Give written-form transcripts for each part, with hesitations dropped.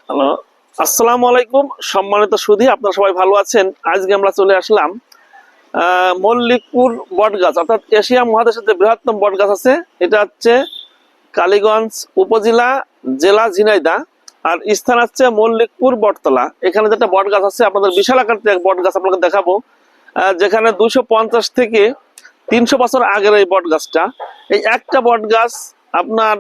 Hello, আসসালামু আলাইকুম। সম্মানিত সুধী, আপনারা সবাই ভালো আছেন? আজকে আমরা চলে আসলাম মল্লিকপুর বটগাছ, অর্থাৎ এশিয়া মহাদেশের যে বৃহত্তম বটগাছ আছে, এটা হচ্ছে কালীগঞ্জ উপজেলা, জেলা ঝিনাইদহ। আর স্থান হচ্ছে মল্লিকপুর বটতলা। এখানে যেটা বটগাছ আছে, আপনাদের বিশাল আকারের এক বটগাছ আপনাকে দেখাবো, যেখানে 250 থেকে 300 বছর আগের এই বটগাছটা। এই একটা বটগাছ আপনার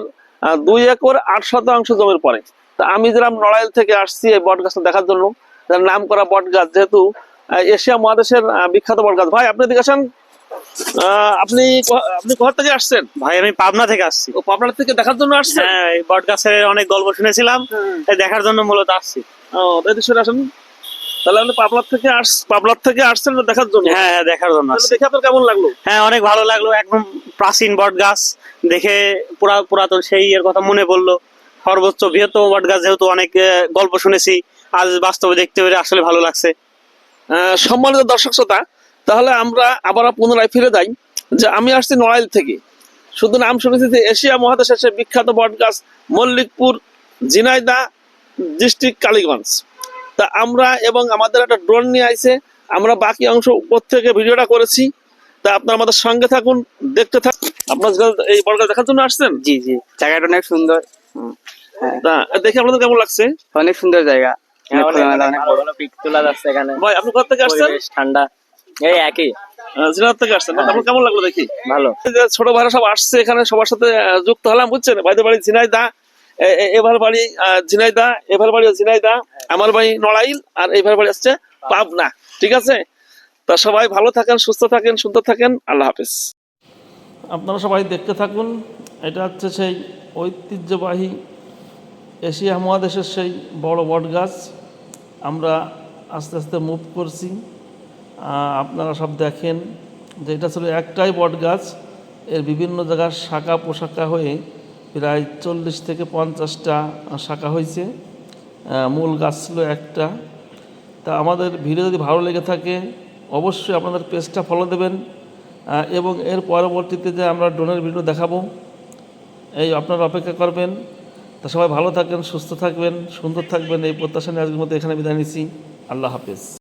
2 একর 8 শতাংশ জমির পরে। তা আমি যেরকম নড়াইল থেকে আসছি এই বট গাছটা দেখার জন্য। যার নাম করা বট গাছ, যেহেতু এশিয়া মহাদেশের বিখ্যাত বট গাছ। ভাই, আপনি এদিকে আসেন। আপনি আপনি কোথা থেকে আসছেন? ভাই আমি পাবনা থেকে আসছি। ও, পাবনা থেকে দেখার জন্য আসছেন? হ্যাঁ, এই বট গাছের অনেক গল্প শুনেছিলাম, তাই দেখার জন্য মূলত আসছি। ও, এদিকে সরে আসেন। তাহলে আপনি পাবনার থেকে আসছেন দেখার জন্য? হ্যাঁ হ্যাঁ, দেখার জন্য তাহলে আসছি। দেখে আপনার কেমন লাগলো? হ্যাঁ, অনেক ভালো লাগলো। একদম প্রাচীন বট গাছ দেখে পুরাতন সেই এর কথা মনে পড়লো। সর্বোচ্চ বৃহত্তম বট গাছ, যেহেতু অনেক গল্প শুনেছি, আজ বাস্তবে দেখতে পেরে আসলে ভালো লাগছে। সম্মানিত দর্শক শ্রোতা, তাহলে আমরা আবার পুনরায় ফিরে যাই যে আমি আসছি নড়াইল থেকে। শুধু নাম শুনেছি যে এশিয়া মহাদেশের সে বিখ্যাত বটগাছ মল্লিকপুর, ঝিনাইদহ ডিস্ট্রিক্ট, কালীগঞ্জ। তা আমরা এবং আমাদের একটা ড্রোন নিয়ে আইছে, আমরা বাকি অংশ উপর থেকে ভিডিওটা করেছি। তা আপনারা আমাদের সঙ্গে থাকুন, দেখতে থাকুন। আপনার এই বটগাছ দেখার জন্য আসছেন? জি জি, জায়গাটা অনেক সুন্দর। হ্যাঁ, তা দেখে আপনাদের কেমন লাগছে? অনেক সুন্দর জায়গা। হ্যাঁ, অনেক অনেক খোলামেলা, অনেক ভালো ভালো পিক তোলা যাচ্ছে এখানে। ভাই, আপনি কোথা থেকে আসছেন? পরিবেশ ঠান্ডা, এই একই ঝিনাইদহ থেকে আসছেন? আপনার কেমন লাগলো দেখি? ভালো। এই যে ছোট ভাইরা সব আসছে এখানে, সবার সাথে যুক্ত হলাম, বুঝছেন? ভাইদের বাড়ি ঝিনাইদহ, এবার বাড়ি ঝিনাইদহ, এবার বাড়ি ঝিনাইদহ, আমার বাড়ি নড়াইল, আর এবার বাড়ি আসছে পাবনা। ঠিক আছে? তা সবাই ভালো থাকেন, সুস্থ থাকেন, সুন্দর থাকেন। আল্লাহ হাফেজ। আপনারা সবাই দেখতে থাকুন। এটা হচ্ছে সেই ঐতিহ্যবাহী এশিয়া মহাদেশের সেই বড় বট গাছ। আমরা আস্তে আস্তে মুভ করছি। আপনারা সব দেখেন যে এটা ছিল একটাই বট গাছ, এর বিভিন্ন জায়গার শাখা পোশাখা হয়ে প্রায় 40 থেকে 50টা শাখা হয়েছে। মূল গাছ ছিল একটা। তা আমাদের ভিডিও যদি ভালো লেগে থাকে, অবশ্যই আপনাদের পেজটা ফলো দেবেন, এবং এর পরবর্তীতে যে আমরা ড্রোনের ভিডিও দেখাবো, এই আপনারা অপেক্ষা করবেন। তা সবাই ভালো থাকবেন, সুস্থ থাকবেন, সুন্দর থাকবেন, এই প্রত্যাশা নিয়ে আজকের মতো এখানে বিদায় নিচ্ছি। আল্লাহ হাফেজ।